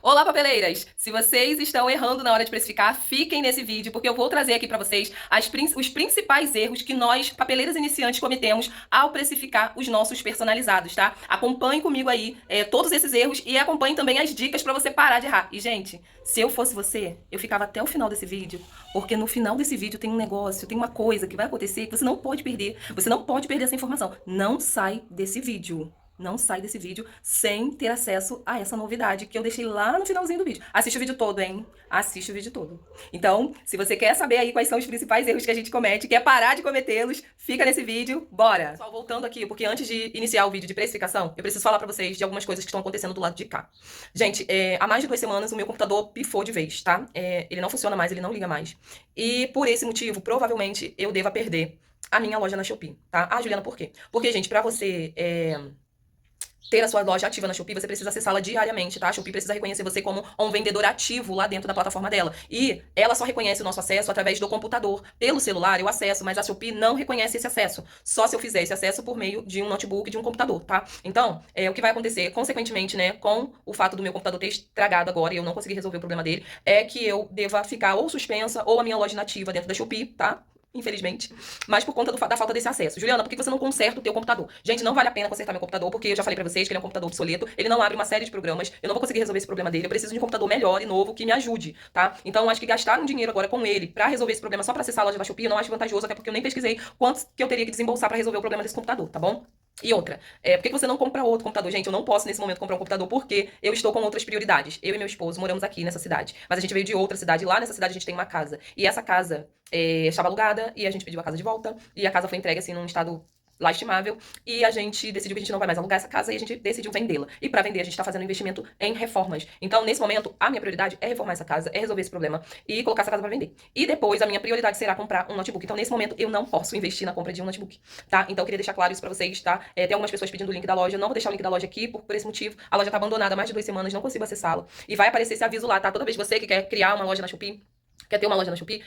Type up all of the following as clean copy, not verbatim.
Olá, papeleiras! Se vocês estão errando na hora de precificar, fiquem nesse vídeo, porque eu vou trazer aqui para vocês os principais erros que nós, papeleiras iniciantes, cometemos ao precificar os nossos personalizados, tá? Acompanhe comigo aí todos esses erros e acompanhe também as dicas para você parar de errar. E, gente, se eu fosse você, eu ficava até o final desse vídeo, porque no final desse vídeo tem um negócio, tem uma coisa que vai acontecer que você não pode perder. Você não pode perder essa informação. Não sai desse vídeo. Não sai desse vídeo sem ter acesso a essa novidade que eu deixei lá no finalzinho do vídeo. Assiste o vídeo todo, hein? Assiste o vídeo todo. Então, se você quer saber aí quais são os principais erros que a gente comete, quer parar de cometê-los, fica nesse vídeo, bora! Pessoal, voltando aqui, porque antes de iniciar o vídeo de precificação, eu preciso falar pra vocês de algumas coisas que estão acontecendo do lado de cá. Gente, há mais de 2 semanas o meu computador pifou de vez, tá? Ele não funciona mais, ele não liga mais. E por esse motivo, provavelmente, eu deva perder a minha loja na Shopee, tá? Ah, Juliana, por quê? Porque, gente, pra você ter a sua loja ativa na Shopee, você precisa acessá-la diariamente, tá? A Shopee precisa reconhecer você como um vendedor ativo lá dentro da plataforma dela. E ela só reconhece o nosso acesso através do computador. Pelo celular eu acesso, mas a Shopee não reconhece esse acesso. Só se eu fizer esse acesso por meio de um notebook, de um computador, tá? Então, o que vai acontecer, consequentemente, né, com o fato do meu computador ter estragado agora e eu não conseguir resolver o problema dele, é que eu deva ficar ou suspensa ou a minha loja inativa dentro da Shopee, tá? Infelizmente, mas por conta da falta desse acesso. Juliana, por que você não conserta o teu computador? Gente, não vale a pena consertar meu computador, porque eu já falei pra vocês que ele é um computador obsoleto, ele não abre uma série de programas, eu não vou conseguir resolver esse problema dele, eu preciso de um computador melhor e novo que me ajude, tá? Então, acho que gastar um dinheiro agora com ele pra resolver esse problema só pra acessar a loja da Shopee, eu não acho vantajoso, até porque eu nem pesquisei quanto que eu teria que desembolsar pra resolver o problema desse computador, tá bom? E outra, por que você não compra outro computador? Gente, eu não posso nesse momento comprar um computador porque eu estou com outras prioridades. Eu e meu esposo moramos aqui nessa cidade, mas a gente veio de outra cidade. Lá nessa cidade a gente tem uma casa. E essa casa estava alugada e a gente pediu a casa de volta. E a casa foi entregue assim num estado lastimável. E a gente decidiu que a gente não vai mais alugar essa casa e a gente decidiu vendê-la. E para vender, a gente está fazendo um investimento em reformas. Então, nesse momento, a minha prioridade é reformar essa casa, é resolver esse problema e colocar essa casa para vender. E depois, a minha prioridade será comprar um notebook. Então, nesse momento, eu não posso investir na compra de um notebook, tá? Então, eu queria deixar claro isso pra vocês, tá? Tem algumas pessoas pedindo o link da loja. Eu não vou deixar o link da loja aqui por esse motivo. A loja tá abandonada há mais de 2 semanas, não consigo acessá-la. E vai aparecer esse aviso lá, tá? Toda vez você que quer criar uma loja na Shopee, quer ter uma loja na Shopee,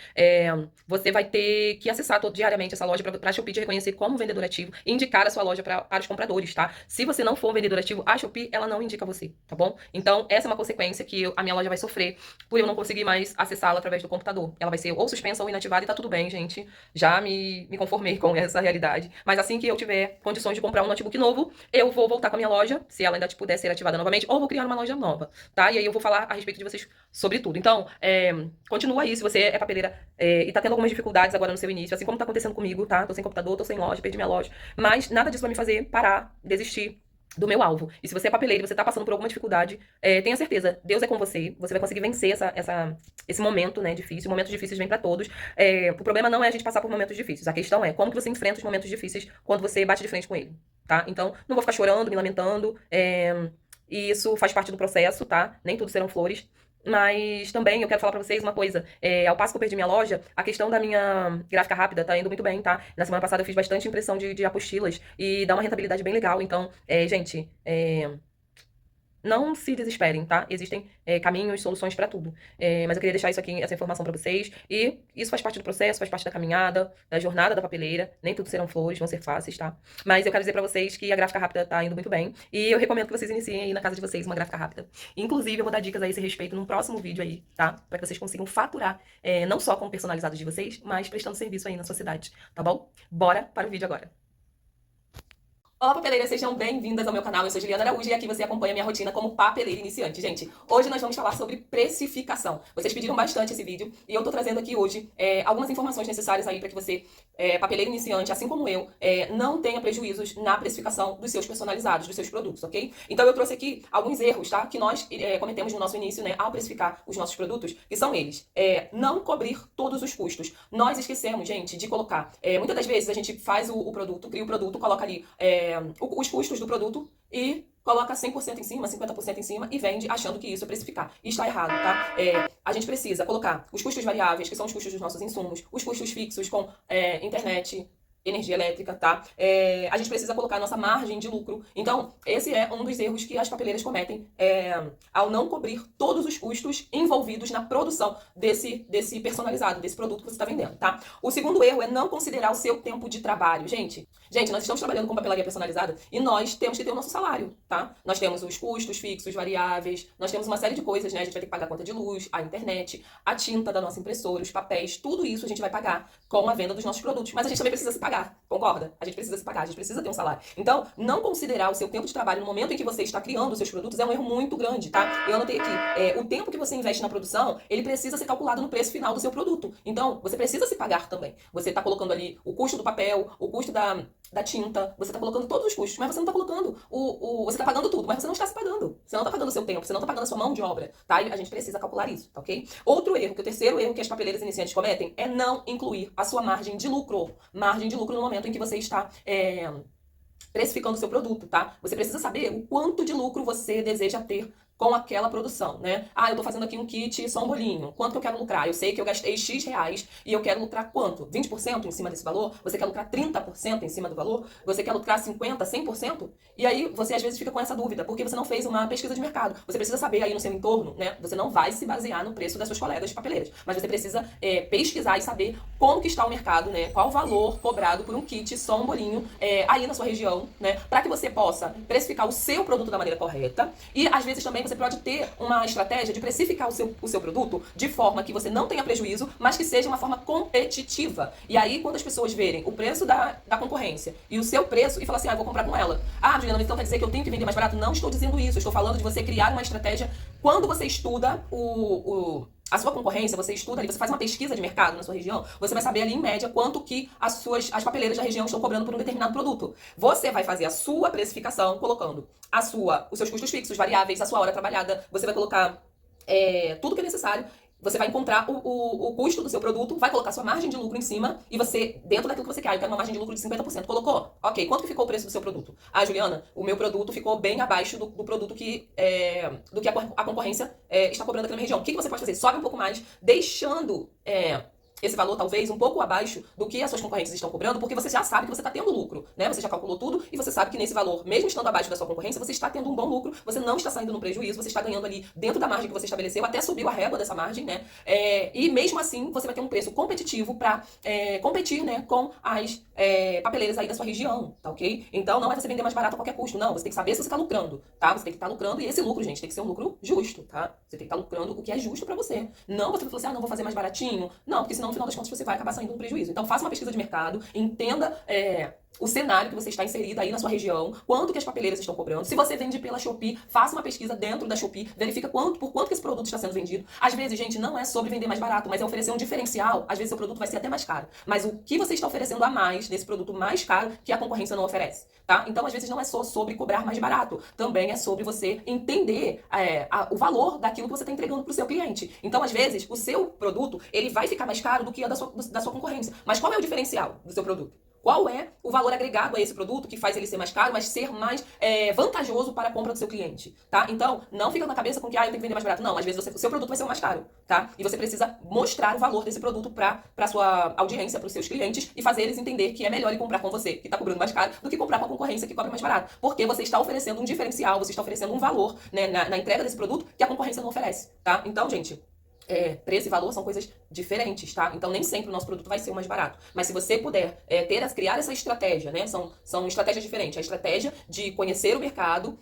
você vai ter que acessar diariamente essa loja para a Shopee te reconhecer como vendedor ativo e indicar a sua loja para os compradores, tá? Se você não for um vendedor ativo, a Shopee, ela não indica você, tá bom? Então, essa é uma consequência que a minha loja vai sofrer por eu não conseguir mais acessá-la através do computador. Ela vai ser ou suspensa ou inativada e tá tudo bem, gente. Já me conformei com essa realidade. Mas assim que eu tiver condições de comprar um notebook novo, eu vou voltar com a minha loja, se ela ainda puder ser ativada novamente, ou vou criar uma loja nova, tá? E aí eu vou falar a respeito de vocês sobre tudo. Então, continua aí, se você é papeleira e tá tendo algumas dificuldades agora no seu início, assim como tá acontecendo comigo, tá? Tô sem computador, tô sem loja, perdi minha loja. Mas nada disso vai me fazer parar, desistir do meu alvo. E se você é papeleiro e você tá passando por alguma dificuldade, tenha certeza, Deus é com você, você vai conseguir vencer esse momento, né, difícil. Momentos difíceis vêm pra todos. O problema não é a gente passar por momentos difíceis, a questão é como que você enfrenta os momentos difíceis quando você bate de frente com ele, tá? Então, não vou ficar chorando, me lamentando, e isso faz parte do processo, tá? Nem tudo serão flores. Mas também eu quero falar pra vocês uma coisa. Ao passo que eu perdi minha loja, a questão da minha gráfica rápida tá indo muito bem, tá? Na semana passada eu fiz bastante impressão de apostilas e dá uma rentabilidade bem legal. Então, gente, não se desesperem, tá? Existem caminhos, soluções pra tudo. Mas eu queria deixar isso aqui, essa informação pra vocês. E isso faz parte do processo, faz parte da caminhada, da jornada da papeleira. Nem tudo serão flores, vão ser fáceis, tá? Mas eu quero dizer pra vocês que a gráfica rápida tá indo muito bem. E eu recomendo que vocês iniciem aí na casa de vocês uma gráfica rápida. Inclusive, eu vou dar dicas a esse respeito num próximo vídeo aí, tá? Pra que vocês consigam faturar, não só com o personalizado de vocês, mas prestando serviço aí na sua cidade, tá bom? Bora para o vídeo agora. Olá, papeleiras, sejam bem-vindas ao meu canal. Eu sou Juliana Araújo e aqui você acompanha a minha rotina como papeleira iniciante. Gente, hoje nós vamos falar sobre precificação. Vocês pediram bastante esse vídeo e eu tô trazendo aqui hoje algumas informações necessárias aí para que você, papeleiro iniciante, assim como eu, não tenha prejuízos na precificação dos seus personalizados, dos seus produtos, ok? Então eu trouxe aqui alguns erros, tá? Que nós cometemos no nosso início, né, ao precificar os nossos produtos, que são eles. Não cobrir todos os custos. Nós esquecemos, gente, de colocar. Muitas das vezes a gente faz o produto, cria o produto, coloca ali os custos do produto e coloca 100% em cima, 50% em cima e vende achando que isso é precificar. E está errado, tá? A gente precisa colocar os custos variáveis, que são os custos dos nossos insumos, os custos fixos com internet, energia elétrica, tá? A gente precisa colocar nossa margem de lucro. Então, esse é um dos erros que as papeleiras cometem ao não cobrir todos os custos envolvidos na produção desse personalizado, desse produto que você está vendendo, tá? O segundo erro é não considerar o seu tempo de trabalho. Gente, nós estamos trabalhando com papelaria personalizada e nós temos que ter o nosso salário, tá? Nós temos os custos fixos, variáveis, nós temos uma série de coisas, né? A gente vai ter que pagar a conta de luz, a internet, a tinta da nossa impressora, os papéis, tudo isso a gente vai pagar com a venda dos nossos produtos. Mas a gente também precisa se pagar, concorda? A gente precisa se pagar, a gente precisa ter um salário. Então, não considerar o seu tempo de trabalho no momento em que você está criando os seus produtos é um erro muito grande, tá? Eu anotei aqui, o tempo que você investe na produção, ele precisa ser calculado no preço final do seu produto. Então, você precisa se pagar também. Você está colocando ali o custo do papel, o custo da tinta, você está colocando todos os custos, mas você não está colocando você está pagando tudo, mas você não está se pagando. Você não está pagando o seu tempo, você não está pagando a sua mão de obra, tá? E a gente precisa calcular isso, tá ok? Outro erro, que o terceiro erro que as papeleiras iniciantes cometem é não incluir a sua margem de lucro. Margem de lucro no momento em que você está precificando o seu produto, tá? Você precisa saber o quanto de lucro você deseja ter com aquela produção, né? Ah, eu tô fazendo aqui um kit só um bolinho. Quanto que eu quero lucrar? Eu sei que eu gastei X reais e eu quero lucrar quanto? 20% em cima desse valor? Você quer lucrar 30% em cima do valor? Você quer lucrar 50%, 100%? E aí você às vezes fica com essa dúvida, porque você não fez uma pesquisa de mercado. Você precisa saber aí no seu entorno, né? Você não vai se basear no preço das suas colegas de papeleiras, mas você precisa pesquisar e saber como que está o mercado, né? Qual o valor cobrado por um kit só um bolinho aí na sua região, né? Para que você possa precificar o seu produto da maneira correta. E às vezes também você pode ter uma estratégia de precificar o seu produto de forma que você não tenha prejuízo, mas que seja uma forma competitiva. E aí, quando as pessoas verem o preço da concorrência e o seu preço e falar assim, eu vou comprar com ela. Ah, Juliana, então quer dizer que eu tenho que vender mais barato? Não estou dizendo isso. Eu estou falando de você criar uma estratégia. Quando você estuda a sua concorrência, você estuda ali, você faz uma pesquisa de mercado na sua região, você vai saber ali em média quanto que as papeleiras da região estão cobrando por um determinado produto. Você vai fazer a sua precificação colocando os seus custos fixos, variáveis, a sua hora trabalhada, você vai colocar tudo que é necessário. Você vai encontrar o custo do seu produto, vai colocar sua margem de lucro em cima e você, dentro daquilo que você quer, eu quero uma margem de lucro de 50%. Colocou? Ok, quanto que ficou o preço do seu produto? Ah, Juliana, o meu produto ficou bem abaixo do produto do que a concorrência está cobrando aqui na minha região. O que você pode fazer? Sobe um pouco mais, deixando esse valor talvez um pouco abaixo do que as suas concorrentes estão cobrando, porque você já sabe que você está tendo lucro, né? Você já calculou tudo e você sabe que nesse valor, mesmo estando abaixo da sua concorrência, você está tendo um bom lucro, você não está saindo no prejuízo, você está ganhando ali dentro da margem que você estabeleceu, até subiu a régua dessa margem, né? E mesmo assim, você vai ter um preço competitivo para competir, né, com as papeleiras aí da sua região, tá ok? Então não é você vender mais barato a qualquer custo, não. Você tem que saber se você está lucrando, tá? Você tem que estar lucrando e esse lucro, gente, tem que ser um lucro justo, tá? Você tem que estar lucrando o que é justo para você. Não você falar assim, não, vou fazer mais baratinho. Não, porque senão no final das contas você vai acabar saindo no prejuízo. Então faça uma pesquisa de mercado, entenda o cenário que você está inserido aí na sua região, quanto que as papeleiras estão cobrando. Se você vende pela Shopee, faça uma pesquisa dentro da Shopee, verifica por quanto que esse produto está sendo vendido. Às vezes, gente, não é sobre vender mais barato, mas é oferecer um diferencial. Às vezes seu produto vai ser até mais caro. Mas o que você está oferecendo a mais nesse produto mais caro que a concorrência não oferece, tá? Então, às vezes, não é só sobre cobrar mais barato. Também é sobre você entender o valor daquilo que você está entregando para o seu cliente. Então, às vezes, o seu produto, ele vai ficar mais caro do que a da sua concorrência. Mas qual é o diferencial do seu produto? Qual é o valor agregado a esse produto que faz ele ser mais caro, mas ser mais vantajoso para a compra do seu cliente, tá? Então, não fica na cabeça com que eu tenho que vender mais barato. Não, às vezes o seu produto vai ser o mais caro, tá? E você precisa mostrar o valor desse produto para a sua audiência, para os seus clientes e fazer eles entender que é melhor ele comprar com você, que está cobrando mais caro, do que comprar com a concorrência que cobra mais barato. Porque você está oferecendo um diferencial, você está oferecendo um valor, né, na entrega desse produto que a concorrência não oferece, tá? Então, gente, preço e valor são coisas diferentes, tá? Então nem sempre o nosso produto vai ser o mais barato. Mas se você puder criar essa estratégia, né? São estratégias diferentes. A estratégia de conhecer o mercado,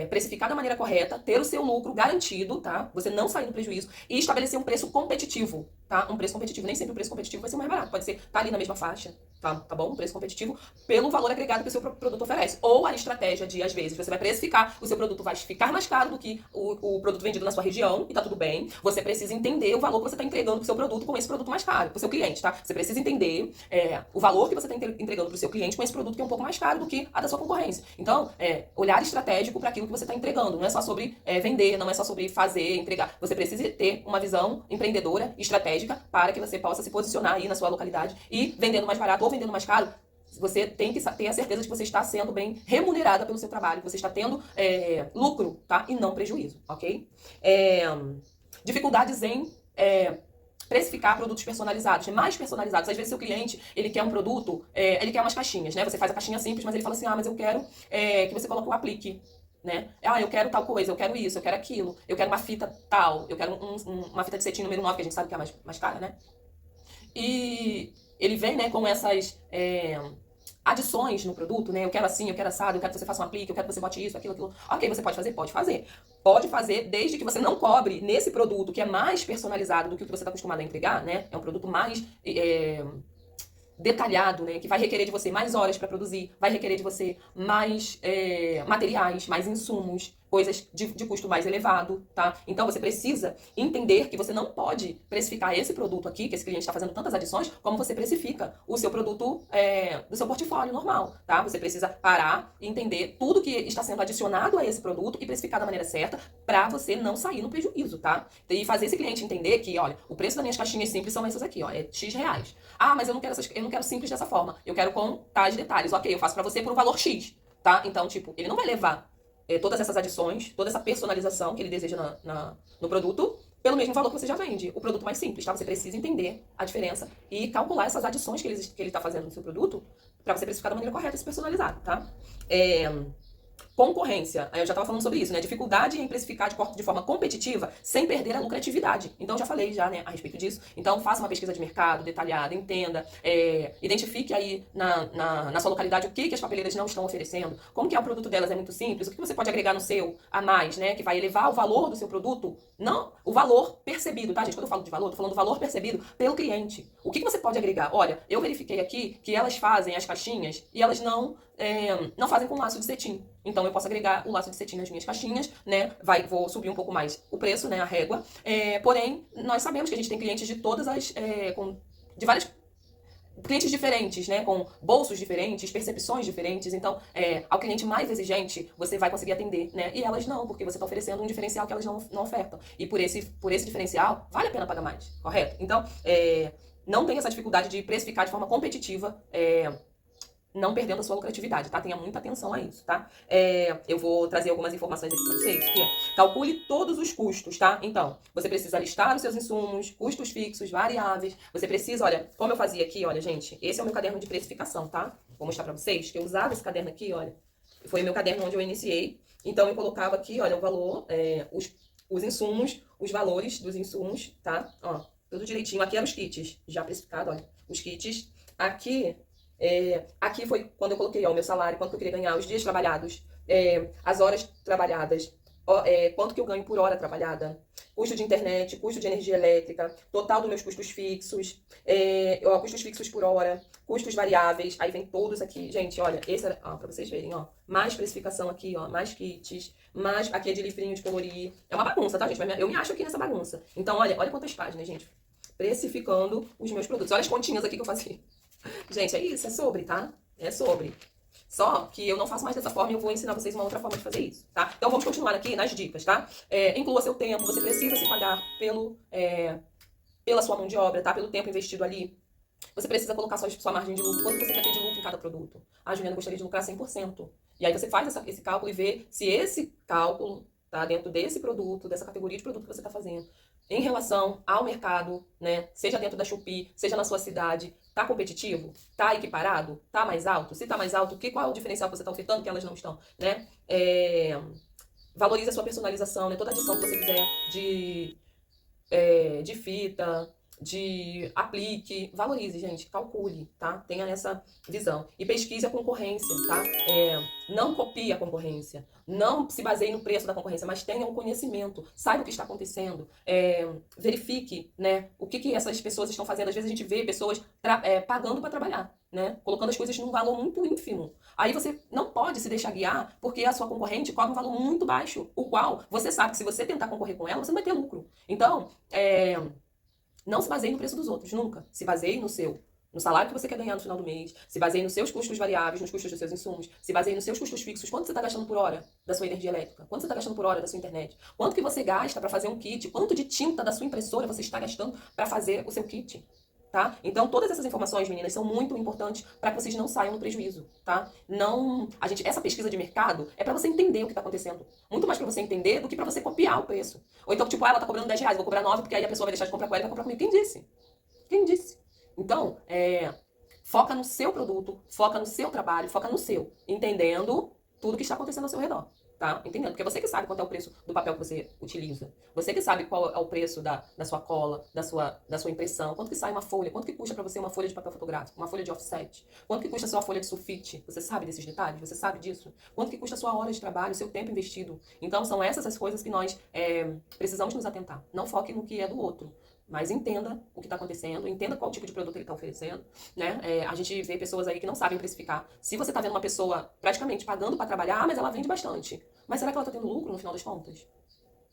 precificar da maneira correta, ter o seu lucro garantido, tá? Você não sair no prejuízo e estabelecer um preço competitivo, tá? Um preço competitivo. Nem sempre o preço competitivo vai ser o mais barato. Pode ser tá ali na mesma faixa, tá bom? Um preço competitivo pelo valor agregado que o seu produto oferece. Ou a estratégia de, às vezes, você vai precificar, o seu produto vai ficar mais caro do que o produto vendido na sua região e tá tudo bem. Você precisa entender o valor que você está entregando pro seu produto com esse produto mais caro, pro seu cliente, tá? Você precisa entender o valor que você está entregando pro seu cliente com esse produto que é um pouco mais caro do que a da sua concorrência. Então, olhar estratégico para aquilo que você está entregando. Não é só sobre vender, não é só sobre fazer, entregar. Você precisa ter uma visão empreendedora, estratégica, para que você possa se posicionar aí na sua localidade e vendendo mais barato ou vendendo mais caro. Você tem que ter a certeza de que você está sendo bem remunerada pelo seu trabalho, que você está tendo lucro, tá? E não prejuízo, ok? Dificuldades em precificar produtos personalizados, mais personalizados. Às vezes seu cliente, ele quer um produto, ele quer umas caixinhas, né? Você faz a caixinha simples, mas ele fala assim, mas eu quero que você coloque o aplique, né? Eu quero tal coisa, eu quero isso, eu quero aquilo, eu quero uma fita tal, eu quero uma fita de cetim número 9, que a gente sabe que é a mais cara, né? E ele vem, né, com essas adições no produto, né? Eu quero assim, eu quero assado, eu quero que você faça um aplique, eu quero que você bote isso, aquilo. Ok, você pode fazer? Pode fazer. Pode fazer desde que você não cobre nesse produto que é mais personalizado do que o que você está acostumado a entregar, né? É um produto mais detalhado, né? Que vai requerer de você mais horas para produzir, vai requerer de você mais materiais, mais insumos, coisas de custo mais elevado, tá? Então você precisa entender que você não pode precificar esse produto aqui, que esse cliente está fazendo tantas adições, como você precifica o seu produto do seu portfólio normal, tá? Você precisa parar e entender tudo que está sendo adicionado a esse produto e precificar da maneira certa para você não sair no prejuízo, tá? E fazer esse cliente entender que, olha, o preço das minhas caixinhas simples são essas aqui, ó, é X reais. Mas eu não quero simples dessa forma. Eu quero com tais detalhes. Ok, eu faço para você por um valor X, tá? Então, tipo, ele não vai levar todas essas adições, toda essa personalização que ele deseja no produto, pelo mesmo valor que você já vende. O produto mais simples, tá? Você precisa entender a diferença e calcular essas adições que ele tá fazendo no seu produto para você precificar da maneira correta e se personalizar, tá? Concorrência, eu já estava falando sobre isso, né? Dificuldade em precificar de forma competitiva sem perder a lucratividade. Então, já falei né, a respeito disso. Então, faça uma pesquisa de mercado detalhada, entenda, identifique aí na sua localidade o que as papeleiras não estão oferecendo, como que é o produto delas, é muito simples, o que você pode agregar no seu a mais, né? Que vai elevar o valor do seu produto, não o valor percebido, tá, gente? Quando eu falo de valor, eu tô falando do valor percebido pelo cliente. O que você pode agregar? Olha, eu verifiquei aqui que elas fazem as caixinhas e elas não fazem com laço de cetim. Então eu posso agregar o laço de cetim nas minhas caixinhas, né? Vou subir um pouco mais o preço, né? A régua. Porém, nós sabemos que a gente tem clientes de todas de vários clientes diferentes, né? Com bolsos diferentes, percepções diferentes. Então, ao cliente mais exigente, você vai conseguir atender, né? E elas não, porque você está oferecendo um diferencial que elas não ofertam. E por esse diferencial, vale a pena pagar mais, correto? Então, não tem essa dificuldade de precificar de forma competitiva, não perdendo a sua lucratividade, tá? Tenha muita atenção a isso, tá? Eu vou trazer algumas informações aqui pra vocês, que calcule todos os custos, tá? Então, você precisa listar os seus insumos, custos fixos, variáveis. Você precisa, olha, como eu fazia aqui, olha, gente, esse é o meu caderno de precificação, tá? Vou mostrar pra vocês que eu usava esse caderno aqui, olha. Foi o meu caderno onde eu iniciei. Então, eu colocava aqui, olha, o valor, os insumos, os valores dos insumos, tá? Ó, tudo direitinho. Aqui eram os kits, já precificado, olha, os kits. Aqui foi quando eu coloquei o meu salário, quanto que eu queria ganhar, os dias trabalhados, as horas trabalhadas, quanto que eu ganho por hora trabalhada, custo de internet, custo de energia elétrica, total dos meus custos fixos, custos fixos por hora, custos variáveis, aí vem todos aqui. Gente, olha, esse era, pra vocês verem, ó, mais precificação aqui, ó, mais kits, mais aqui é de livrinho de colorir. É uma bagunça, tá, gente? Eu me acho aqui nessa bagunça. Então, olha quantas páginas, gente, precificando os meus produtos. Olha as continhas aqui que eu fazia. Gente, é isso, é sobre, tá? É sobre. Só que eu não faço mais dessa forma e eu vou ensinar vocês uma outra forma de fazer isso, tá? Então vamos continuar aqui nas dicas, tá? Inclua seu tempo, você precisa se pagar pela sua mão de obra, tá? Pelo tempo investido ali. Você precisa colocar sua margem de lucro. Quanto você quer ter de lucro em cada produto? Juliana, eu gostaria de lucrar 100%. E aí você faz esse cálculo e vê se esse cálculo tá dentro desse produto, dessa categoria de produto que você está fazendo, em relação ao mercado, né? Seja dentro da Shopee, seja na sua cidade, tá competitivo? Tá equiparado? Tá mais alto? Se tá mais alto, qual é o diferencial que você está ofertando que elas não estão, né? Valorize a sua personalização, né? Toda adição que você fizer de fita, de aplique, valorize, gente, calcule, tá? Tenha essa visão. E pesquise a concorrência, tá? Não copie a concorrência, não se baseie no preço da concorrência, mas tenha um conhecimento, saiba o que está acontecendo, verifique, né, o que essas pessoas estão fazendo. Às vezes a gente vê pessoas pagando para trabalhar, né, colocando as coisas num valor muito ínfimo. Aí você não pode se deixar guiar porque a sua concorrente cobra um valor muito baixo, o qual você sabe que se você tentar concorrer com ela, você não vai ter lucro. Então, não se baseie no preço dos outros, nunca. Se baseie no salário que você quer ganhar no final do mês, se baseie nos seus custos variáveis, nos custos dos seus insumos, se baseie nos seus custos fixos. Quanto você está gastando por hora da sua energia elétrica? Quanto você está gastando por hora da sua internet? Quanto que você gasta para fazer um kit? Quanto de tinta da sua impressora você está gastando para fazer o seu kit? tá? Então, todas essas informações, meninas, são muito importantes para que vocês não saiam no prejuízo, tá? Não, essa pesquisa de mercado é para você entender o que tá acontecendo. Muito mais para você entender do que para você copiar o preço. Ou então, tipo, ela tá cobrando R$10, vou cobrar 9 porque aí a pessoa vai deixar de comprar com ela e vai comprar comigo. Quem disse? Quem disse? Então, foca no seu produto, foca no seu trabalho, foca no seu, entendendo tudo que está acontecendo ao seu redor. Tá? Entendendo? Porque é você que sabe quanto é o preço do papel que você utiliza. Você que sabe qual é o preço da sua cola, da sua impressão. Quanto que sai uma folha? Quanto que custa pra você uma folha de papel fotográfico? Uma folha de offset? Quanto que custa a sua folha de sulfite? Você sabe desses detalhes? Você sabe disso? Quanto que custa a sua hora de trabalho, o seu tempo investido? Então, são essas as coisas que nós precisamos nos atentar. Não foque no que é do outro. Mas entenda o que está acontecendo, entenda qual tipo de produto ele está oferecendo, né? A gente vê pessoas aí que não sabem precificar. Se você está vendo uma pessoa praticamente pagando para trabalhar, mas ela vende bastante. Mas será que ela está tendo lucro no final das contas?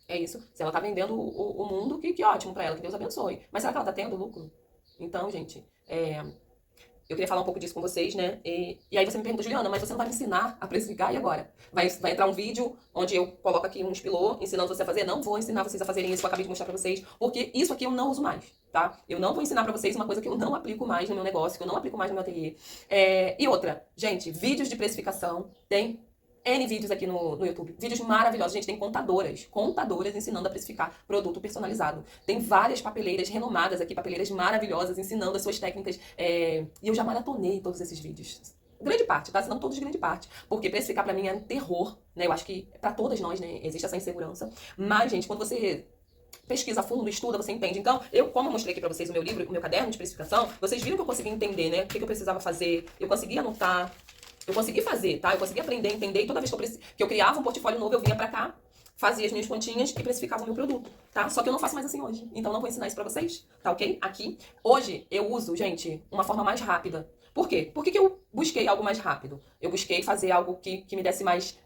É isso. Se ela está vendendo o mundo, que ótimo para ela, que Deus abençoe. Mas será que ela está tendo lucro? Então, gente, eu queria falar um pouco disso com vocês, né? E aí você me pergunta, Juliana, mas você não vai me ensinar a precificar? E agora? Vai entrar um vídeo onde eu coloco aqui uns pilô ensinando você a fazer? Não vou ensinar vocês a fazerem isso que eu acabei de mostrar pra vocês, porque isso aqui eu não uso mais, tá? Eu não vou ensinar pra vocês uma coisa que eu não aplico mais no meu negócio, que eu não aplico mais no meu ateliê. E outra, gente, vídeos de precificação tem N vídeos aqui no YouTube. Vídeos maravilhosos. Gente, tem contadoras ensinando a precificar produto personalizado. Tem várias papeleiras renomadas aqui, papeleiras maravilhosas, ensinando as suas técnicas. E eu já maratonei todos esses vídeos. Grande parte, tá? Se não todos de grande parte. Porque precificar pra mim é um terror, né? Eu acho que pra todas nós, né, existe essa insegurança. Mas, gente, quando você pesquisa a fundo, estuda, você entende. Então, como eu mostrei aqui pra vocês o meu livro, o meu caderno de precificação, vocês viram que eu consegui entender, né? O que eu precisava fazer. Eu consegui anotar. Eu consegui fazer, tá? Eu consegui aprender, entender. E toda vez que eu criava um portfólio novo, eu vinha pra cá, fazia as minhas continhas e precificava o meu produto, tá? Só que eu não faço mais assim hoje. Então não vou ensinar isso pra vocês, tá ok? Aqui. Hoje eu uso, gente, uma forma mais rápida. Por quê? Por que eu busquei algo mais rápido? Eu busquei fazer algo que me desse mais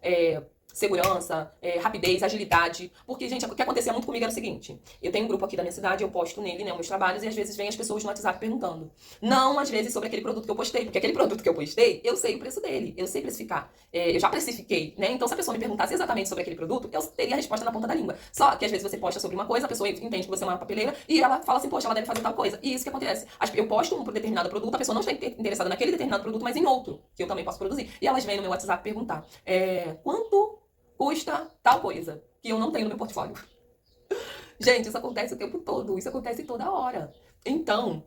segurança, rapidez, agilidade. Porque, gente, o que acontecia muito comigo era o seguinte. Eu tenho um grupo aqui da minha cidade, eu posto nele, né, meus trabalhos, e às vezes vem as pessoas no WhatsApp perguntando. Não, às vezes, sobre aquele produto que eu postei. Porque aquele produto que eu postei, eu sei o preço dele. Eu sei precificar. Eu já precifiquei, né? Então, se a pessoa me perguntasse exatamente sobre aquele produto, eu teria a resposta na ponta da língua. Só que, às vezes, você posta sobre uma coisa, a pessoa entende que você é uma papeleira, e ela fala assim, poxa, ela deve fazer tal coisa. E isso que acontece. Eu posto um determinado produto, a pessoa não está interessada naquele determinado produto, mas em outro, que eu também posso produzir. E elas vêm no meu WhatsApp perguntar, quanto custa tal coisa, que eu não tenho no meu portfólio. Gente, isso acontece o tempo todo, isso acontece toda hora. Então,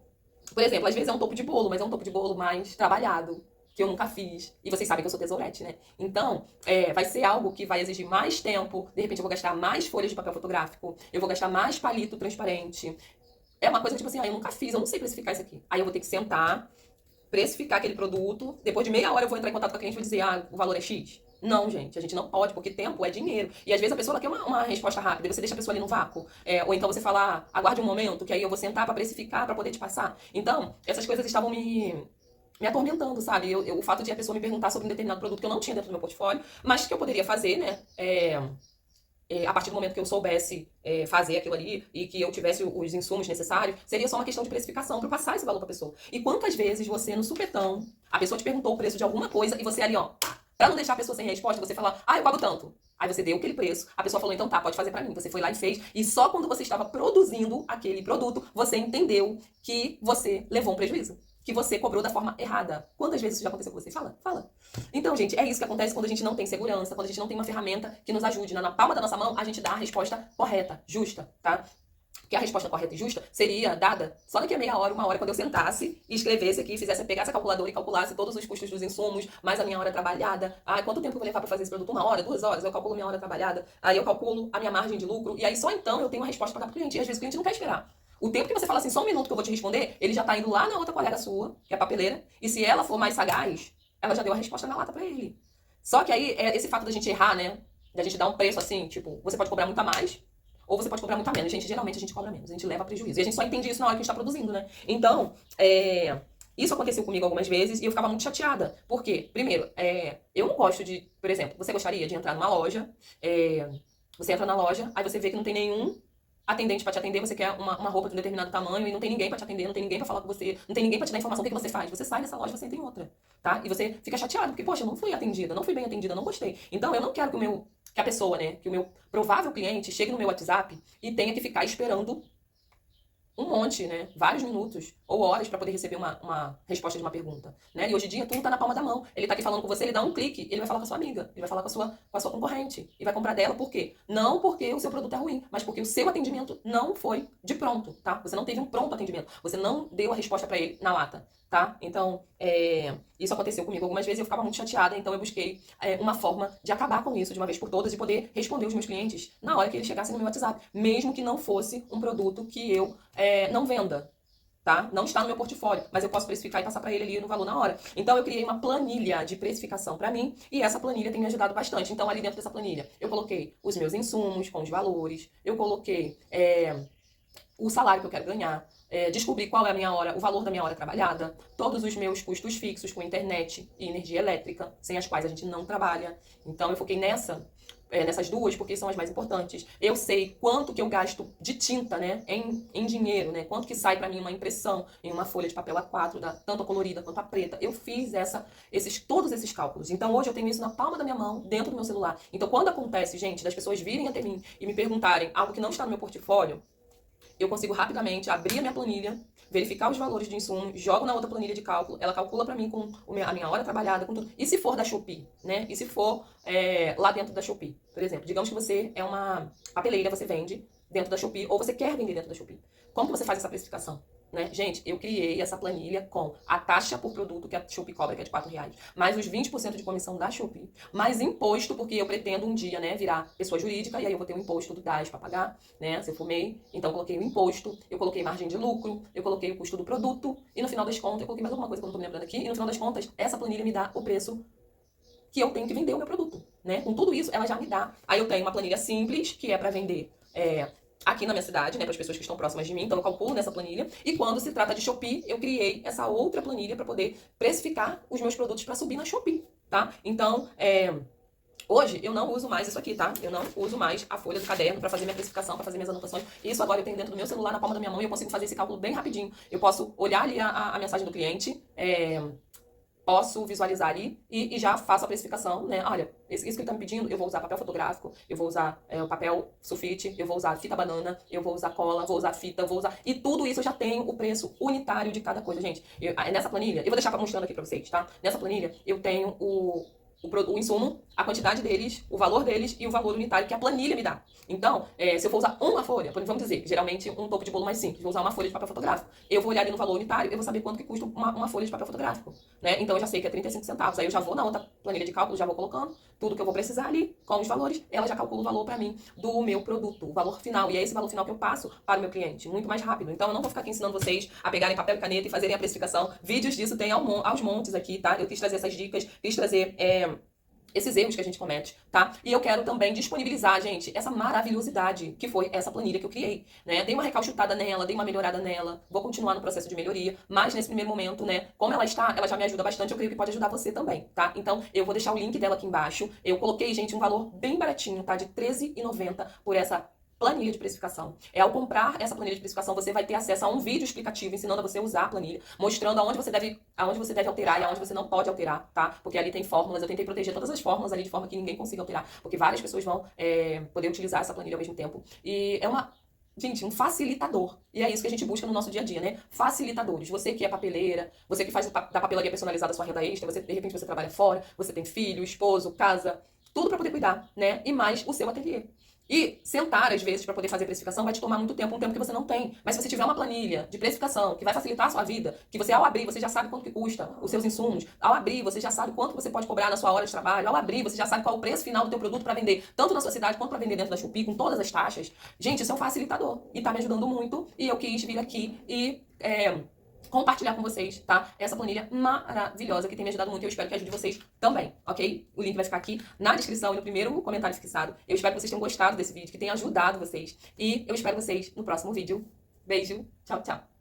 por exemplo, às vezes é um topo de bolo, mas é um topo de bolo mais trabalhado, que eu nunca fiz. E vocês sabem que eu sou tesourete, né? Então, vai ser algo que vai exigir mais tempo, de repente eu vou gastar mais folhas de papel fotográfico, eu vou gastar mais palito transparente. É uma coisa tipo assim, eu nunca fiz, eu não sei precificar isso aqui. Aí eu vou ter que sentar, precificar aquele produto, depois de meia hora eu vou entrar em contato com a cliente e vou dizer, o valor é X. Não, gente, a gente não pode, porque tempo é dinheiro. E às vezes a pessoa ela quer uma resposta rápida, e você deixa a pessoa ali no vácuo. Ou então você fala, aguarde um momento, que aí eu vou sentar pra precificar, pra poder te passar. Então, essas coisas estavam me atormentando, sabe? O fato de a pessoa me perguntar sobre um determinado produto que eu não tinha dentro do meu portfólio, mas que eu poderia fazer, né? A partir do momento que eu soubesse fazer aquilo ali e que eu tivesse os insumos necessários, seria só uma questão de precificação para passar esse valor pra pessoa. E quantas vezes você, no supetão, a pessoa te perguntou o preço de alguma coisa e você ali, ó, pra não deixar a pessoa sem resposta, você falar, eu pago tanto. Aí você deu aquele preço, a pessoa falou, então tá, pode fazer pra mim. Você foi lá e fez, e só quando você estava produzindo aquele produto, você entendeu que você levou um prejuízo. Que você cobrou da forma errada. Quantas vezes isso já aconteceu com você? Fala. Então, gente, é isso que acontece quando a gente não tem segurança, quando a gente não tem uma ferramenta que nos ajude. Na palma da nossa mão, a gente dá a resposta correta, justa, tá? Porque a resposta correta e justa seria dada só daqui a meia hora, uma hora, quando eu sentasse e escrevesse aqui, pegasse a calculadora e calculasse todos os custos dos insumos, mais a minha hora trabalhada. Quanto tempo eu vou levar pra fazer esse produto? 1 hora, 2 horas? Eu calculo minha hora trabalhada. Aí eu calculo a minha margem de lucro. E aí só então eu tenho uma resposta pra dar pro cliente. E às vezes o cliente não quer esperar. O tempo que você fala assim, só um minuto que eu vou te responder, ele já tá indo lá na outra colega sua, que é a papeleira. E se ela for mais sagaz, ela já deu a resposta na lata pra ele. Só que aí, esse fato da gente errar, né? Da gente dar um preço assim, tipo, você pode cobrar muito a mais, ou você pode cobrar muito a menos. Gente, geralmente a gente cobra menos, a gente leva prejuízo. E a gente só entende isso na hora que a gente tá produzindo, né? Então, isso aconteceu comigo algumas vezes e eu ficava muito chateada. Por quê? Primeiro, eu não gosto de... Por exemplo, você gostaria de entrar numa loja, você entra na loja, aí você vê que não tem nenhum atendente pra te atender, você quer uma roupa de um determinado tamanho e não tem ninguém pra te atender, não tem ninguém pra falar com você, não tem ninguém pra te dar informação, o que você faz? Você sai dessa loja, você entra em outra, tá? E você fica chateado, porque, poxa, eu não fui atendida, não fui bem atendida, não gostei. Então, eu não quero que a pessoa, né, que o meu provável cliente chegue no meu WhatsApp e tenha que ficar esperando um monte, né? Vários minutos ou horas para poder receber uma resposta de uma pergunta, né? E hoje em dia tudo tá na palma da mão. Ele tá aqui falando com você, ele dá um clique, ele vai falar com a sua amiga, ele vai falar com a sua concorrente e vai comprar dela por quê? Não porque o seu produto é ruim, mas porque o seu atendimento não foi de pronto, tá? Você não teve um pronto atendimento, você não deu a resposta para ele na lata, tá? Então, isso aconteceu comigo algumas vezes e eu ficava muito chateada, então eu busquei uma forma de acabar com isso de uma vez por todas e poder responder os meus clientes na hora que eles chegassem no meu WhatsApp, mesmo que não fosse um produto que eu não venda, tá? Não está no meu portfólio, mas eu posso precificar e passar para ele ali no valor na hora. Então eu criei uma planilha de precificação para mim e essa planilha tem me ajudado bastante. Então ali dentro dessa planilha eu coloquei os meus insumos com os valores, eu coloquei o salário que eu quero ganhar, descobrir qual é a minha hora, o valor da minha hora trabalhada, todos os meus custos fixos com internet e energia elétrica, sem as quais a gente não trabalha. Então eu foquei nessas duas, porque são as mais importantes. Eu sei quanto que eu gasto de tinta, né, em dinheiro, né, quanto que sai para mim uma impressão em uma folha de papel A4, tanto a colorida quanto a preta. Eu fiz todos esses cálculos. Então hoje eu tenho isso na palma da minha mão, dentro do meu celular. Então quando acontece, gente, das pessoas virem até mim e me perguntarem algo que não está no meu portfólio, eu consigo rapidamente abrir a minha planilha, verificar os valores de insumo, jogo na outra planilha de cálculo, ela calcula para mim com a minha hora trabalhada, com tudo. E se for da Shopee, né? E se for lá dentro da Shopee, por exemplo, digamos que você é uma papeleira, você vende dentro da Shopee, ou você quer vender dentro da Shopee. Como que você faz essa precificação? Né? Gente, eu criei essa planilha com a taxa por produto que a Shopee cobra, que é de R$4, mais os 20% de comissão da Shopee, mais imposto, porque eu pretendo um dia, né, virar pessoa jurídica, e aí eu vou ter um imposto do DAS para pagar, né, se eu for MEI, então eu coloquei o imposto, eu coloquei margem de lucro, eu coloquei o custo do produto, e no final das contas, eu coloquei mais alguma coisa que eu não tô me lembrando aqui, e no final das contas, essa planilha me dá o preço que eu tenho que vender o meu produto, né, com tudo isso, ela já me dá. Aí eu tenho uma planilha simples, que é para vender aqui na minha cidade, né, para as pessoas que estão próximas de mim, então eu calculo nessa planilha. E quando se trata de Shopee, eu criei essa outra planilha para poder precificar os meus produtos para subir na Shopee, tá? Então, hoje eu não uso mais isso aqui, tá? Eu não uso mais a folha do caderno para fazer minha precificação, para fazer minhas anotações. Isso agora eu tenho dentro do meu celular, na palma da minha mão, e eu consigo fazer esse cálculo bem rapidinho. Eu posso olhar ali a mensagem do cliente, posso visualizar ali e já faço a precificação, né? Olha, isso que ele tá me pedindo, eu vou usar papel fotográfico, eu vou usar o papel sulfite, eu vou usar fita banana, eu vou usar cola, vou usar fita, vou usar... E tudo isso eu já tenho o preço unitário de cada coisa, gente. Nessa planilha, eu vou deixar mostrando aqui pra vocês, tá? Nessa planilha, eu tenho o insumo, a quantidade deles, o valor deles e o valor unitário que a planilha me dá. Então, se eu for usar uma folha, vamos dizer, geralmente um topo de bolo mais simples, vou usar uma folha de papel fotográfico. Eu vou olhar ali no valor unitário, eu vou saber quanto que custa uma folha de papel fotográfico, né? Então eu já sei que é 35 centavos. Aí eu já vou na outra planilha de cálculo, já vou colocando tudo que eu vou precisar ali, com os valores, ela já calcula o valor pra mim do meu produto, o valor final. E é esse valor final que eu passo para o meu cliente, muito mais rápido. Então eu não vou ficar aqui ensinando vocês a pegarem papel e caneta e fazerem a precificação. Vídeos disso tem aos montes aqui, tá? Eu quis trazer essas dicas, quis trazer esses erros que a gente comete, tá? E eu quero também disponibilizar, gente, essa maravilhosidade que foi essa planilha que eu criei, né? Dei uma recalchutada nela, dei uma melhorada nela, vou continuar no processo de melhoria, mas nesse primeiro momento, né, como ela está, ela já me ajuda bastante, eu creio que pode ajudar você também, tá? Então, eu vou deixar o link dela aqui embaixo. Eu coloquei, gente, um valor bem baratinho, tá? De R$13,90 por essa planilha de precificação. Ao comprar essa planilha de precificação, você vai ter acesso a um vídeo explicativo ensinando a você usar a planilha, mostrando aonde você deve alterar e aonde você não pode alterar, tá? Porque ali tem fórmulas, eu tentei proteger todas as fórmulas ali de forma que ninguém consiga alterar, porque várias pessoas vão poder utilizar essa planilha ao mesmo tempo. E é gente, um facilitador. E é isso que a gente busca no nosso dia a dia, né? Facilitadores. Você que é papeleira, você que faz da papelaria personalizada a sua renda extra, de repente você trabalha fora, você tem filho, esposo, casa, tudo para poder cuidar, né? E mais o seu ateliê. E sentar, às vezes, para poder fazer precificação vai te tomar muito tempo, um tempo que você não tem. Mas se você tiver uma planilha de precificação que vai facilitar a sua vida, que você, ao abrir, você já sabe quanto que custa os seus insumos. Ao abrir, você já sabe quanto você pode cobrar na sua hora de trabalho. Ao abrir, você já sabe qual é o preço final do teu produto para vender, tanto na sua cidade quanto para vender dentro da Shopee, com todas as taxas. Gente, isso é um facilitador. E tá me ajudando muito. E eu quis vir aqui e compartilhar com vocês, tá? Essa planilha maravilhosa que tem me ajudado muito e eu espero que ajude vocês também, ok? O link vai ficar aqui na descrição e no primeiro comentário fixado. Eu espero que vocês tenham gostado desse vídeo, que tenha ajudado vocês. E eu espero vocês no próximo vídeo. Beijo, tchau, tchau.